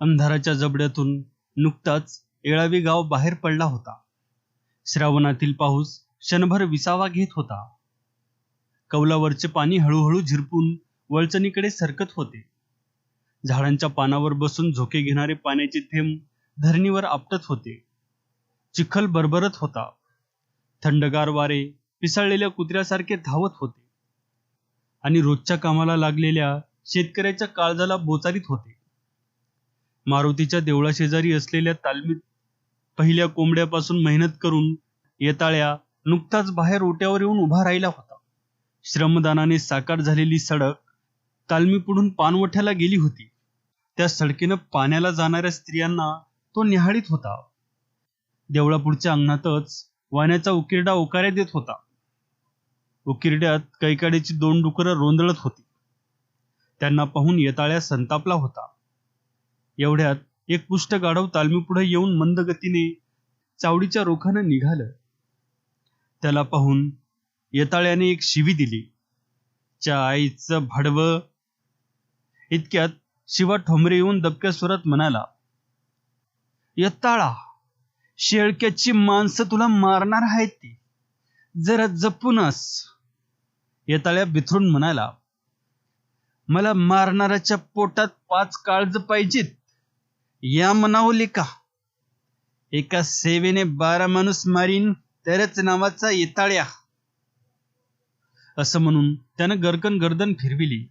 अंधाराच्या जबड्यातून नुकताच येळावी गाव बाहेर पडला होता. श्रावणातील पाऊस क्षणभर विसावा घेत होता. कौलावरचे पाणी हळूहळू झिरपून वळचणीकडे सरकत होते. झाडांच्या पानावर बसून झोके घेणारे पाण्याचे थेंब धरणीवर आपटत होते. चिखल बरबरत होता. थंडगार वारे पिसाळलेल्या कुत्र्यासारखे धावत होते आणि रोजच्या कामाला लागलेल्या शेतकऱ्याच्या काळजाला बोचारीत होते. मारुतीच्या देवळाशेजारी असलेल्या तालमीत पहिल्या कोंबड्यापासून मेहनत करून येताळ्या नुकताच बाहेर ओट्यावर येऊन उभा राहिला होता. श्रमदानाने साकार झालेली सडक तालमी पुढून पानवठ्याला गेली होती. त्या सडकेनं पाण्याला जाणाऱ्या स्त्रियांना तो निहाळीत होता. देवळापुढच्या अंगणातच वाण्याचा उकिरडा ओकाऱ्या देत होता. उकिरड्यात कैकाडीची 2 डुकरं रोंदळत होती. त्यांना पाहून येताळ्या संतापला होता. एवढ्यात एक पुष्ट गाढव तालमीपुढे येऊन मंद गतीने चावडीच्या रोखानं निघालं. त्याला पाहून येताळ्याने एक शिवी दिली. च्या आईचं भाडवं. इतक्यात शिवा ठोंबरे येऊन दबक्या सुरात म्हणाला, येताळा, शेळक्याची माणसं तुला मारणार आहेत ती, जरा जपूनच. येताळ्या बिथरून म्हणाला, मला मारणाऱ्याच्या पोटात 5 काळज पाहिजेत, या म्हणावले का? एका सेवेने 12 माणूस मारीन तरच नावाचा येताळ्या. असं म्हणून त्यानं गरकन गर्दन फिरविली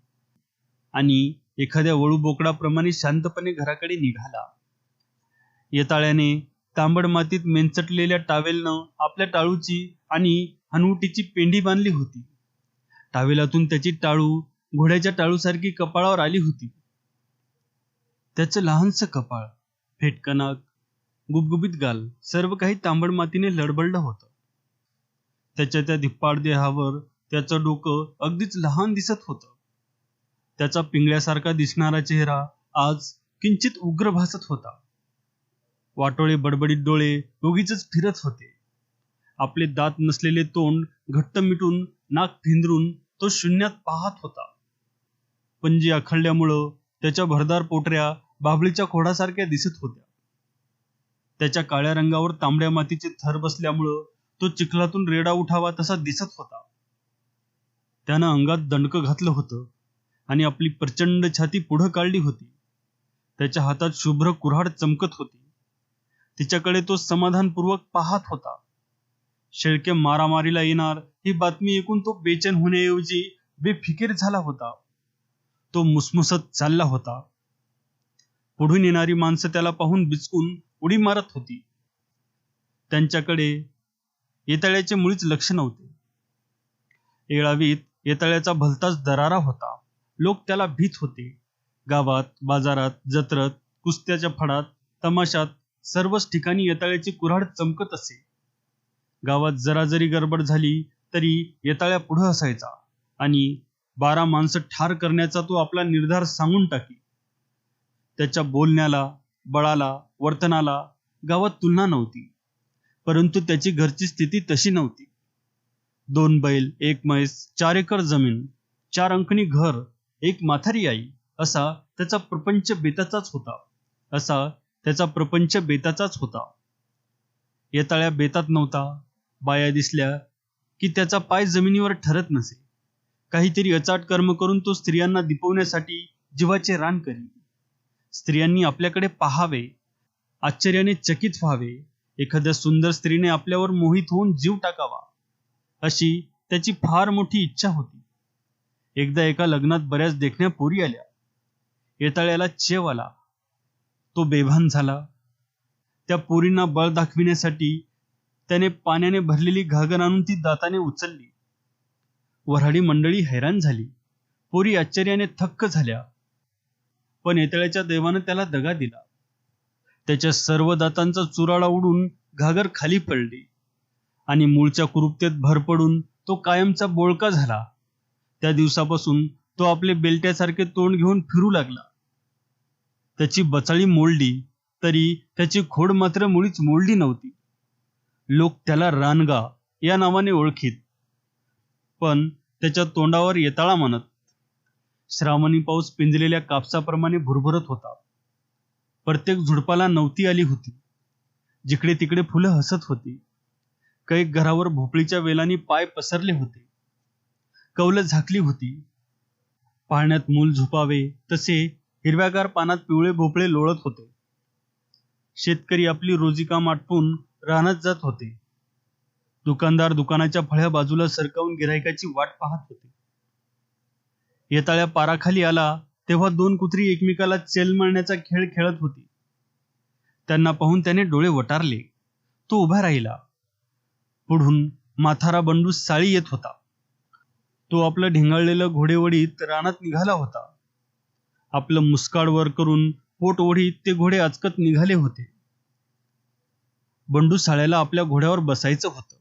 आणि एखाद्या वळू बोकडाप्रमाणे शांतपणे घराकडे निघाला. येताळ्याने तांबड मातीत मेंचटलेल्या टावेलनं आपल्या टाळूची आणि हनुवटीची पेंडी बांधली होती. टावेलातून त्याची टाळू घोड्याच्या टाळूसारखी कपाळावर आली होती. त्याचं लहानसं कपाळ, फेटकं नाक, गुबगुबीत गाल, सर्व काही तांबड मातीने लडबडलं होतं. त्याच्या त्या धिप्पाड देहावर त्याचं डोकं अगदीच लहान दिसत होतं. त्याचा पिंगळ्यासारखा दिसणारा चेहरा आज किंचित उग्र भासत होता. वाटोळे बडबडीत डोळे उगीचच फिरत होते. आपले दात नसलेले तोंड घट्ट मिटून नाक फिंदरून तो शून्यात पाहत होता. पंजी आखडल्यामुळं त्याच्या भरदार पोटऱ्या बाभळीच्या खोडासारख्या दिसत होत्या. त्याच्या काळ्या रंगावर तांबड्या मातीचे थर बसल्यामुळं तो चिखलातून रेडा उठावा तसा दिसत होता. त्यानं अंगात दंडकं घातलं होतं आणि आपली प्रचंड छाती पुढं काढली होती. त्याच्या हातात शुभ्र कुऱ्हाड चमकत होती. तिच्याकडे तो समाधानपूर्वक पाहत होता. शेळके मारामारीला येणार ही बातमी ऐकून तो बेचैन होण्याऐवजी बेफिकीर झाला होता. तो मुसमुसत चालला होता. पुढून येणारी माणसं त्याला पाहून बिचकून उडी मारत होती. त्यांच्याकडे येताळ्याचे मुळीच लक्ष नव्हते. येळावीत येताळ्याचा भलताच दरारा होता. लोक त्याला भीत होते. गावात, बाजारात, जत्रेत, कुस्त्याच्या फडात, तमाशात सर्वच ठिकाणी येताळ्याची कुऱ्हाड चमकत असे. गावात जरा जरी गडबड झाली तरी येताळ्या पुढं असायचा आणि 12 माणसं ठार करण्याचा तो आपला निर्धार सांगून टाकी. त्याच्या बोलण्याला, बळाला, वर्तनाला गावात तुलना नव्हती. परंतु त्याची घरची स्थिती तशी नव्हती. 2 बैल, 1 म्हैस, 4 एकर जमीन, 4 अंकणी घर, 1 म्हातारी आई, असा त्याचा प्रपंच बेताचाच होता. येताळ्या बेतात नव्हता. बाया दिसल्या की त्याचा पाय जमिनीवर ठरत नसे. काहीतरी अचाट कर्म करून तो स्त्रियांना दिपवण्यासाठी जीवाचे रान करी. स्त्रियांनी आपल्याकडे पाहावे, आश्चर्याने चकित व्हावे, एखाद्या सुंदर स्त्रीने आपल्यावर मोहित होऊन जीव टाकावा, अशी त्याची फार मोठी इच्छा होती. एकदा एका लग्नात बऱ्याच देखण्या पोरी आल्या. येताळ्याला चेव आला. तो बेभान झाला. त्या पोरींना बळ दाखविण्यासाठी त्याने पाण्याने भरलेली घागर आणून ती दाताने उचलली. वऱ्हाडी मंडळी हैराण झाली. पोरी आश्चर्याने थक्क झाल्या. पण येताळ्याच्या देवानं त्याला दगा दिला. त्याच्या सर्व दातांचा चुराडा उडून घागर खाली पडली आणि मूळच्या कुरूपतेत भर पडून तो कायमचा बोळका झाला. त्या दिवसापासून तो आपले बेलट्यासारखे तोंड घेऊन फिरू लागला. त्याची बचाळी मोडली तरी त्याची खोड मात्र मुळीच मोडली नव्हती. लोक त्याला रानगा या नावाने ओळखीत, पण त्याच्या तोंडावर येताळा म्हणत. श्रावणी पाऊस पिंजलेल्या कापसाप्रमाणे भुरभुरत होता. प्रत्येक झुडपाला नवती आली होती. जिकडे तिकडे फुलं हसत होती. कैक घरावर भोपळीच्या वेलांनी पाय पसरले होते. कौलं झाकली होती. पाळण्यात मूल झोपावे तसे हिरव्यागार पानात पिवळे भोपळे लोळत होते. शेतकरी आपली रोजी काम आटपून रानात जात होते. दुकानदार दुकानाच्या फळ्या बाजूला सरकवून गिऱ्हाईकाची वाट पाहत होते. येताळ्या पाराखाली आला तेव्हा दोन कुत्री एकमेकाला चेलमळण्याचा खेळ खेळत होती. त्यांना पाहून त्याने डोळे वटारले. तो उभा राहिला. पुढून माथारा बंडू साळी येत होता. तो आपलं ढिंगाळलेलं घोडेवडीत रानात निघाला होता. आपलं मुस्काड वर करून पोट ओढीत ते घोडे आचकत निघाले होते. बंडू साळ्याला आपल्या घोड्यावर बसायचं होतं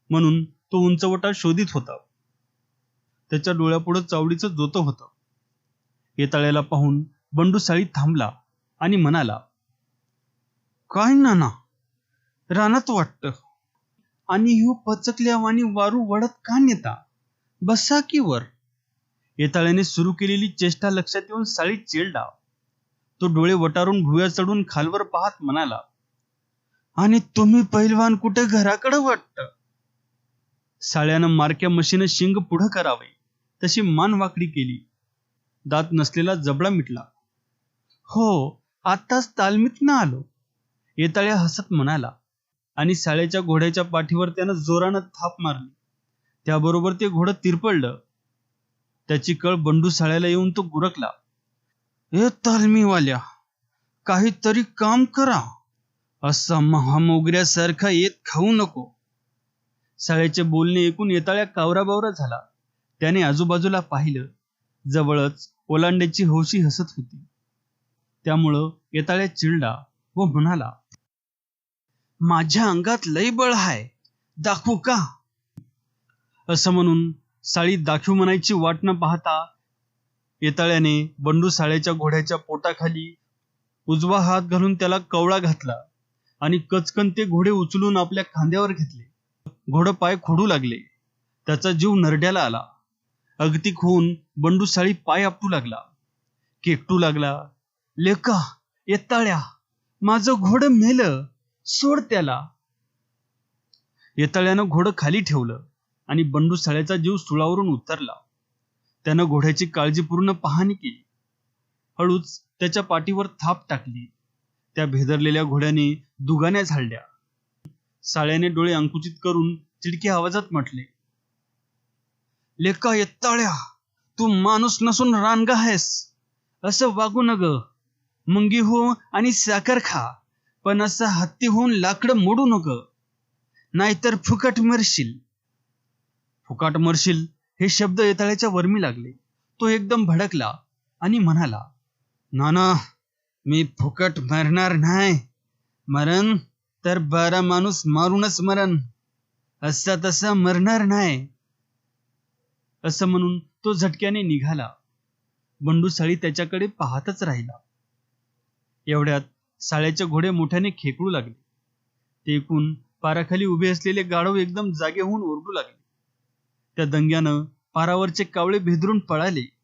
म्हणून तो उंचवटा शोधित होता. त्याच्या डोळ्यापुढं चावडीचं जोतं होतं. येताळ्याला पाहून बंडू साळी थांबला आणि म्हणाला, काय नाना, रानात वाटतं आणि ह्यो पचकल्यावानी वारू वडत का नेता? बसा की वर. येताळ्याने सुरू केलेली चेष्टा लक्षात येऊन साळी चिडला. तो डोळे वटारून भुव्या चढून खालवर पाहत म्हणाला, आणि तुम्ही पैलवान कुठे घराकडे वाटतं? साळ्यानं मारक्या म्हशीनं शिंग पुढं करावे तशी मान वाकडी केली. दात नसलेला जबडा मिटला. हो, आत्ताच तालमीतनं आलो. येताळ्या हसत म्हणाला आणि साळ्याच्या घोड्याच्या पाठीवर त्यानं जोरानं थाप मारली. त्याबरोबर ते घोडं तिरपडलं. त्याची कळ बंडू साळ्याला येऊन तो गुरकला. ए तालमीवाल्या, काहीतरी काम करा. असा महामोगऱ्यासारखा येत खाऊ नको. साळ्याचे बोलणे ऐकून येताळ्या कावराबावरा झाला. त्याने आजूबाजूला पाहिलं. जवळच ओलांड्याची हौशी हसत होती. त्यामुळं येताळ्या चिडला व म्हणाला, माझ्या अंगात लई बळ हाय, दाखवू का? असं म्हणून साळी दाखवू म्हणायची वाट न पाहता येताळ्याने बंडू साळ्याच्या घोड्याच्या पोटाखाली उजवा हात घालून त्याला कवळा घातला आणि कचकन ते घोडे उचलून आपल्या खांद्यावर घेतले. घोडं पाय खोडू लागले. त्याचा जीव नरड्याला आला. अगतिक होऊन बंडू साळी पाय आपटू लागला, केकटू लागला. लेका, येताळ्या, माझं घोडं मेलं, सोड त्याला. येताळ्यानं घोडं खाली ठेवलं आणि बंडू साळ्याचा जीव सुळावरून उतरला. त्यानं घोड्याची काळजीपूर्ण पाहणी केली. हळूच त्याच्या पाठीवर थाप टाकली. त्या भेदरलेल्या घोड्याने दुगान्या झाडल्या. साळ्याने डोळे अंकुचित करून चिडक्या आवाजात म्हटले, लेका येताळ्या, तू माणूस नसून रानगा आहेस. असं वागू नग. मुंगी हो आणि साखर खा, पण असं हत्ती होऊन लाकडं मोडू नग, नाहीतर फुकट मरशील. फुकट मरशील हे शब्द येताळ्याच्या वर्मी लागले. तो एकदम भडकला आणि म्हणाला, नाना, मी फुकट मरणार नाही. मरण तर 12 माणूस मारूनच मरण, असा तसा मरणार नाही. असं म्हणून तो झटक्याने निघाला. बंडू साळी त्याच्याकडे पाहतच राहिला. एवढ्यात साळ्याचे घोडे मोठ्याने खेकळू लागले. ते ऐकून पाराखाली उभे असलेले गाढव एकदम जागे होऊन ओरडू लागले. त्या दंग्यानं पारावरचे कावळे भेदरून पळाले.